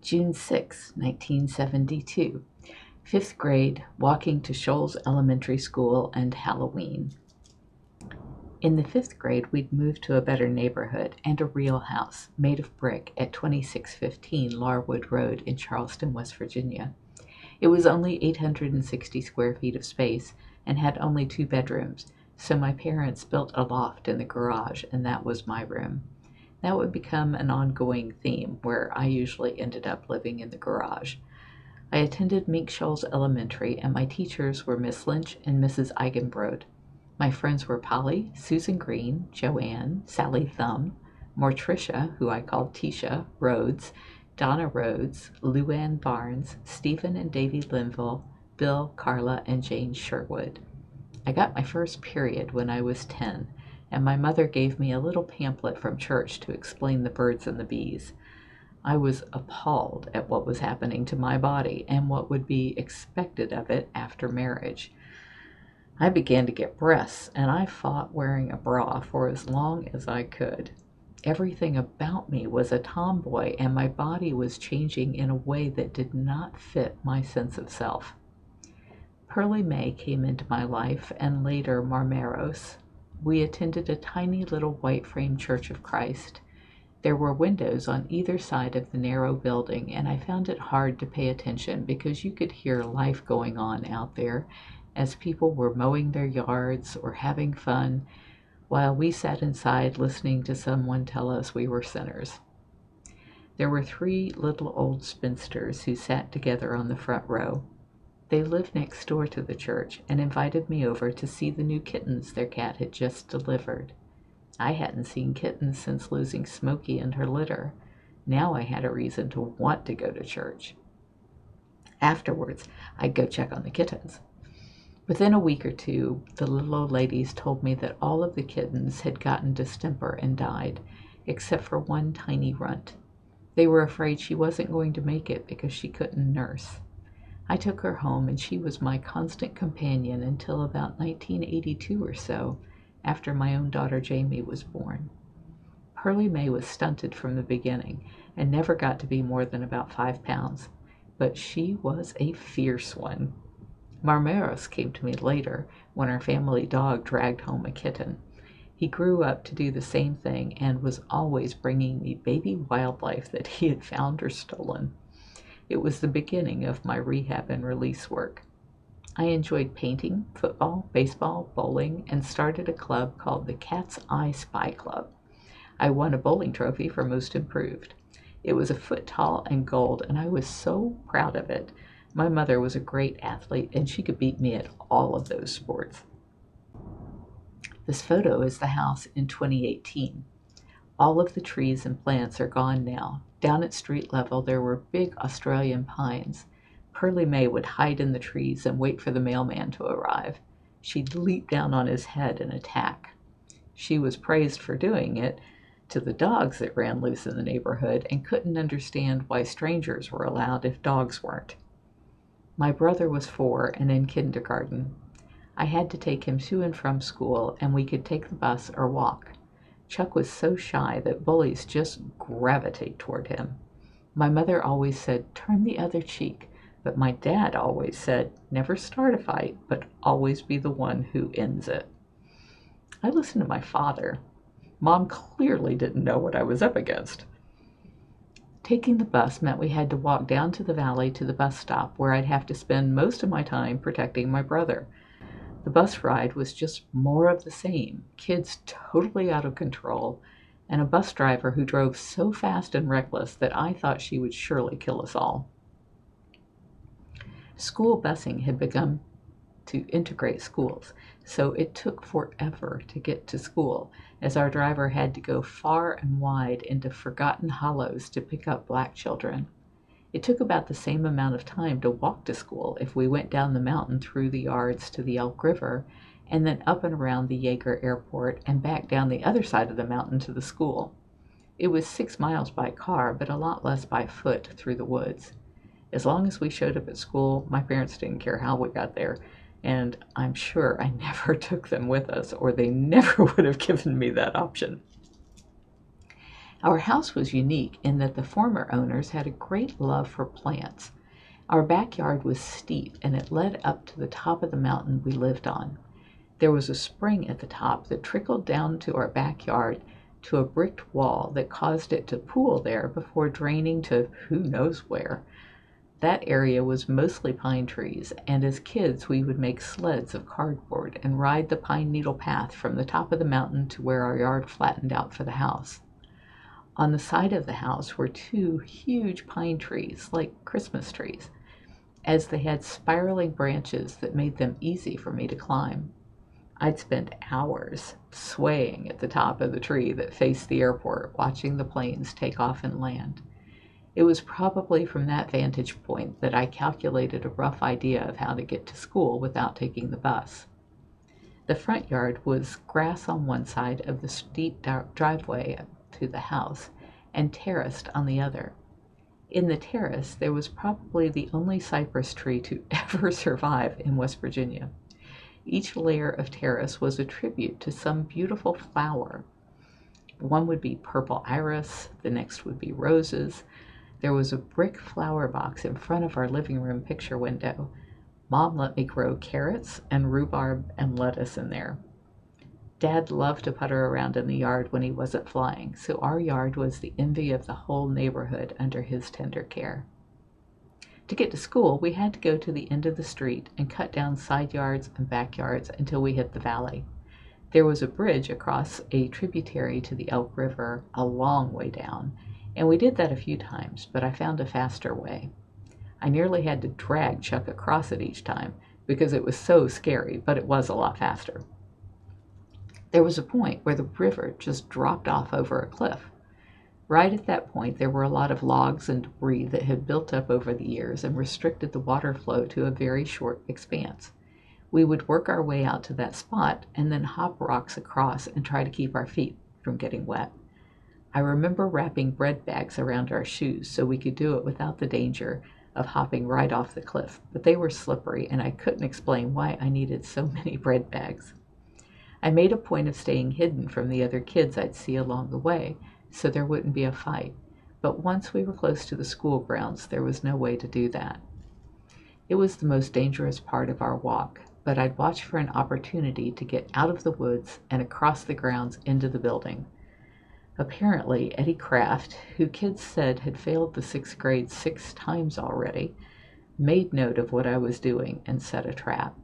June 6, 1972. 5th grade, walking to Shoals Elementary School and Halloween. In the 5th grade, we'd moved to a better neighborhood and a real house made of brick at 2615 Larwood Road in Charleston, West Virginia. It was only 860 square feet of space and had only 2 bedrooms, so my parents built a loft in the garage, and that was my room. That would become an ongoing theme, where I usually ended up living in the garage. I attended Mink Shoals Elementary, and my teachers were Miss Lynch and Mrs. Eigenbrod. My friends were Polly, Suzan Green, Joanne, Sally Thumb, Mortrisha, who I called Tisha, Rhoades, Donna Rhodes, Luann Barnes, Stephen and Davy Linville, Bill, Karla, and Jane Sherwood. I got my first period when I was 10, and my mother gave me a little pamphlet from church to explain the birds and the bees. I was appalled at what was happening to my body and what would be expected of it after marriage. I began to get breasts, and I fought wearing a bra for as long as I could. Everything about me was a tomboy, and my body was changing in a way that did not fit my sense of self. Pearly May came into my life, and later Marmeros. We attended a tiny little white-frame Church of Christ. There were windows on either side of the narrow building, and I found it hard to pay attention because you could hear life going on out there as people were mowing their yards or having fun, while we sat inside listening to someone tell us we were sinners. There were 3 little old spinsters who sat together on the front row. They lived next door to the church and invited me over to see the new kittens their cat had just delivered. I hadn't seen kittens since losing Smokey and her litter. Now I had a reason to want to go to church. Afterwards, I'd go check on the kittens. Within a week or 2, the little old ladies told me that all of the kittens had gotten distemper and died, except for one tiny runt. They were afraid she wasn't going to make it because she couldn't nurse. I took her home, and she was my constant companion until about 1982 or so, after my own daughter Jamie was born. Pearly May was stunted from the beginning and never got to be more than about 5 pounds, but she was a fierce one. Marmeros came to me later when our family dog dragged home a kitten. He grew up to do the same thing and was always bringing me baby wildlife that he had found or stolen. It was the beginning of my rehab and release work. I enjoyed painting, football, baseball, bowling, and started a club called the Cat's Eye Spy Club. I won a bowling trophy for Most Improved. It was 1 foot tall and gold, and I was so proud of it. My mother was a great athlete, and she could beat me at all of those sports. This photo is the house in 2018. All of the trees and plants are gone now. Down at street level, there were big Australian pines. Pearly May would hide in the trees and wait for the mailman to arrive. She'd leap down on his head and attack. She was praised for doing it to the dogs that ran loose in the neighborhood and couldn't understand why strangers were allowed if dogs weren't. My brother was 4 and in kindergarten. I had to take him to and from school, and we could take the bus or walk. Chuck was so shy that bullies just gravitate toward him. My mother always said, "Turn the other cheek," but my dad always said, "Never start a fight, but always be the one who ends it." I listened to my father. Mom clearly didn't know what I was up against. Taking the bus meant we had to walk down to the valley to the bus stop, where I'd have to spend most of my time protecting my brother. The bus ride was just more of the same, kids totally out of control, and a bus driver who drove so fast and reckless that I thought she would surely kill us all. School busing had begun to integrate schools, so it took forever to get to school, as our driver had to go far and wide into forgotten hollows to pick up black children. It took about the same amount of time to walk to school if we went down the mountain through the yards to the Elk River, and then up and around the Yeager Airport and back down the other side of the mountain to the school. It was 6 miles by car, but a lot less by foot through the woods. As long as we showed up at school, my parents didn't care how we got there, and I'm sure I never took them with us, or they never would have given me that option. Our house was unique in that the former owners had a great love for plants. Our backyard was steep and it led up to the top of the mountain we lived on. There was a spring at the top that trickled down to our backyard to a bricked wall that caused it to pool there before draining to who knows where. That area was mostly pine trees, and as kids we would make sleds of cardboard and ride the pine needle path from the top of the mountain to where our yard flattened out for the house. On the side of the house were two huge pine trees, like Christmas trees, as they had spiraling branches that made them easy for me to climb. I'd spend hours swaying at the top of the tree that faced the airport, watching the planes take off and land. It was probably from that vantage point that I calculated a rough idea of how to get to school without taking the bus. The front yard was grass on one side of the steep driveway to the house and terraced on the other. In the terrace, there was probably the only cypress tree to ever survive in West Virginia. Each layer of terrace was a tribute to some beautiful flower. One would be purple iris, the next would be roses. There was a brick flower box in front of our living room picture window. Mom let me grow carrots and rhubarb and lettuce in there. Dad loved to putter around in the yard when he wasn't flying, so our yard was the envy of the whole neighborhood under his tender care. To get to school, we had to go to the end of the street and cut down side yards and backyards until we hit the valley. There was a bridge across a tributary to the Elk River a long way down, and we did that a few times, but I found a faster way. I nearly had to drag Chuck across it each time because it was so scary, but it was a lot faster. There was a point where the river just dropped off over a cliff. Right at that point, there were a lot of logs and debris that had built up over the years and restricted the water flow to a very short expanse. We would work our way out to that spot and then hop rocks across and try to keep our feet from getting wet. I remember wrapping bread bags around our shoes so we could do it without the danger of hopping right off the cliff, but they were slippery and I couldn't explain why I needed so many bread bags. I made a point of staying hidden from the other kids I'd see along the way, so there wouldn't be a fight, but once we were close to the school grounds, there was no way to do that. It was the most dangerous part of our walk, but I'd watch for an opportunity to get out of the woods and across the grounds into the building. Apparently, Eddie Kraft, who kids said had failed the 6th grade 6 times already, made note of what I was doing and set a trap.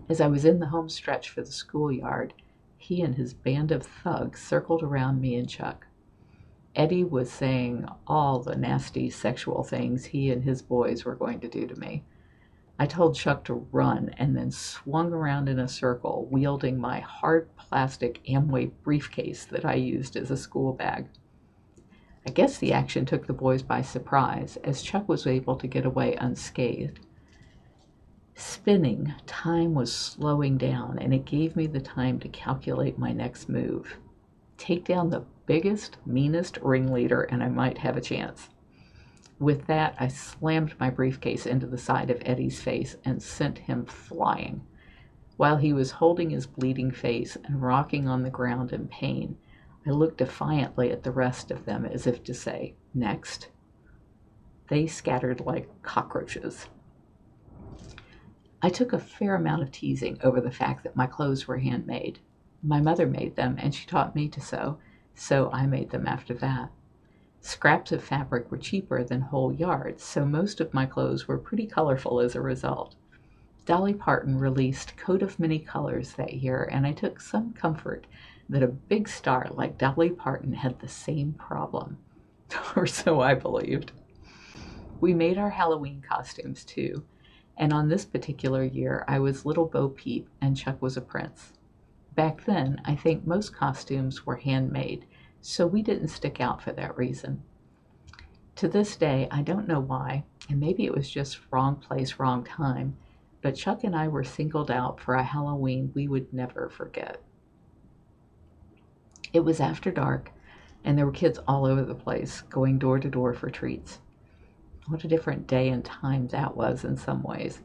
As I was in the home stretch for the schoolyard, he and his band of thugs circled around me and Chuck. Eddie was saying all the nasty sexual things he and his boys were going to do to me. I told Chuck to run and then swung around in a circle, wielding my hard plastic Amway briefcase that I used as a school bag. I guess the action took the boys by surprise, as Chuck was able to get away unscathed. Spinning, time was slowing down, and it gave me the time to calculate my next move. Take down the biggest, meanest ringleader, and I might have a chance. With that, I slammed my briefcase into the side of Eddie's face and sent him flying. While he was holding his bleeding face and rocking on the ground in pain, I looked defiantly at the rest of them as if to say, "Next." They scattered like cockroaches. I took a fair amount of teasing over the fact that my clothes were handmade. My mother made them, and she taught me to sew, so I made them after that. Scraps of fabric were cheaper than whole yards, so most of my clothes were pretty colorful as a result. Dolly Parton released Coat of Many Colors that year, and I took some comfort that a big star like Dolly Parton had the same problem, or so I believed. We made our Halloween costumes too, and on this particular year I was Little Bo Peep and Chuck was a prince. Back then, I think most costumes were handmade, so we didn't stick out for that reason. To this day, I don't know why, and maybe it was just wrong place, wrong time, but Chuck and I were singled out for a Halloween we would never forget. It was after dark, and there were kids all over the place, going door to door for treats. What a different day and time that was in some ways.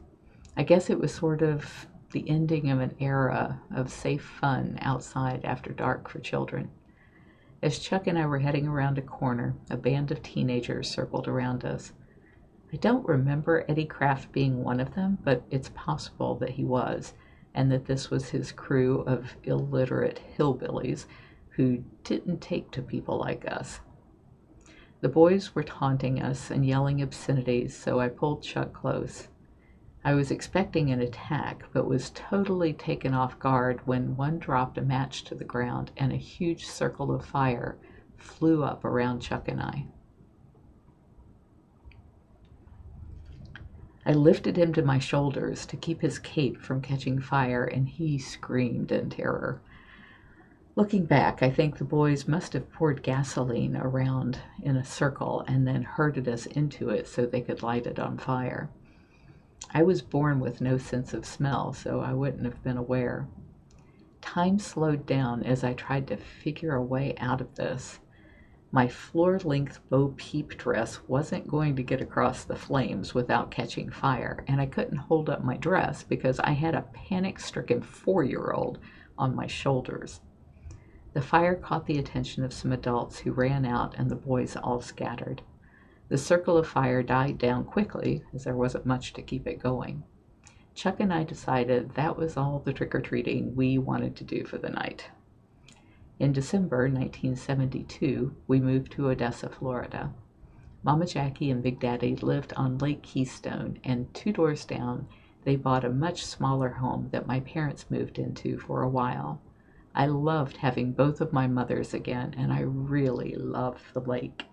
I guess it was sort of the ending of an era of safe fun outside after dark for children. As Chuck and I were heading around a corner, a band of teenagers circled around us. I don't remember Eddie Kraft being one of them, but it's possible that he was, and that this was his crew of illiterate hillbillies who didn't take to people like us. The boys were taunting us and yelling obscenities, so I pulled Chuck close. I was expecting an attack, but was totally taken off guard when one dropped a match to the ground and a huge circle of fire flew up around Chuck and I. I lifted him to my shoulders to keep his cape from catching fire, and he screamed in terror. Looking back, I think the boys must have poured gasoline around in a circle and then herded us into it so they could light it on fire. I was born with no sense of smell, so I wouldn't have been aware. Time slowed down as I tried to figure a way out of this. My floor-length Bo Peep dress wasn't going to get across the flames without catching fire, and I couldn't hold up my dress because I had a panic-stricken 4-year-old on my shoulders. The fire caught the attention of some adults who ran out, and the boys all scattered. The circle of fire died down quickly, as there wasn't much to keep it going. Chuck and I decided that was all the trick-or-treating we wanted to do for the night. In December 1972, we moved to Odessa, Florida. Mama Jackie and Big Daddy lived on Lake Keystone, and 2 doors down, they bought a much smaller home that my parents moved into for a while. I loved having both of my mothers again, and I really loved the lake.